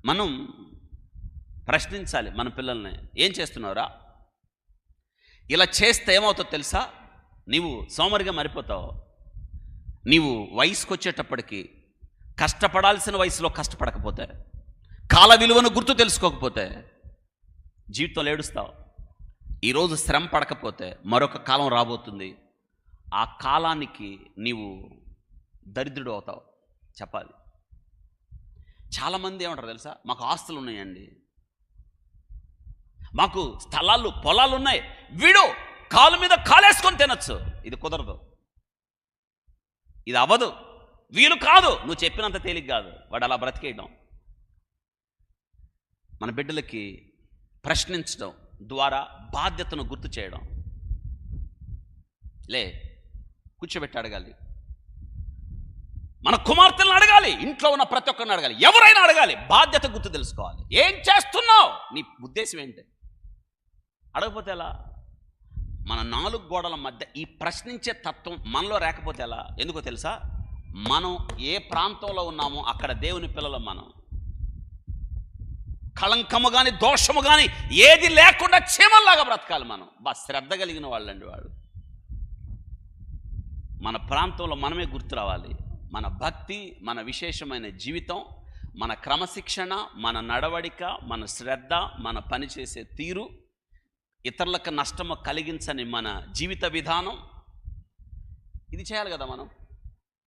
మనం ప్రశ్నించాలి మన పిల్లల్ని. ఏం చేస్తున్నావురా? ఇలా చేస్తే ఏమవుతుందో తెలుసా? నీవు సోమరిగా మారిపోతావు. నీవు వయసుకు వచ్చేటప్పటికి కష్టపడాల్సిన వయసులో కష్టపడకపోతే, కాల విలువను గుర్తు తెలుసుకోకపోతే జీవితంలో ఏడుస్తావు. ఈరోజు శ్రమ పడకపోతే మరొక కాలం రాబోతుంది, ఆ కాలానికి నీవు దరిద్రుడు అవుతావు. చెప్పాలి. చాలామంది ఏమంటారు తెలుసా? మాకు ఆస్తులు ఉన్నాయండి, మాకు స్థలాలు పొలాలు ఉన్నాయి, వీడు కాలు మీద కాలేసుకొని తినచ్చు. ఇది కుదరదు, ఇది అవ్వదు, వీలు కాదు. నువ్వు చెప్పినంత తేలిక కాదు. వాడు అలా బ్రతికేయడం. మన బిడ్డలకి ప్రశ్నించడం ద్వారా బాధ్యతను గుర్తు చేయడం. కూర్చోబెట్టి అడగాలి. మన కుమార్తెలను అడగాలి, ఇంట్లో ఉన్న ప్రతి ఒక్కరిని అడగాలి, ఎవరైనా అడగాలి. బాధ్యత గుర్తు తెలుసుకోవాలి. ఏం చేస్తున్నావు, నీ ఉద్దేశం ఏంటి? అడగపోతే ఎలా? మన 4 గోడల మధ్య ఈ ప్రశ్నించే తత్వం మనలో రాకపోతే ఎలా? ఎందుకో తెలుసా? మనం ఏ ప్రాంతంలో ఉన్నామో అక్కడ దేవుని పిల్లలు. మనం కళంకము కానీ దోషము కానీ ఏది లేకుండా చీమల్లాగా బ్రతకాలి. మనం శ్రద్ధ కలిగిన వాళ్ళండి. వాళ్ళు మన ప్రాంతంలో మనమే గుర్తు రావాలి. మన భక్తి, మన విశేషమైన జీవితం, మన క్రమశిక్షణ, మన నడవడిక, మన శ్రద్ధ, మన పనిచేసే తీరు, ఇతరులకు నష్టము కలిగించని మన జీవిత విధానం, ఇది చేయాలి కదా మనం.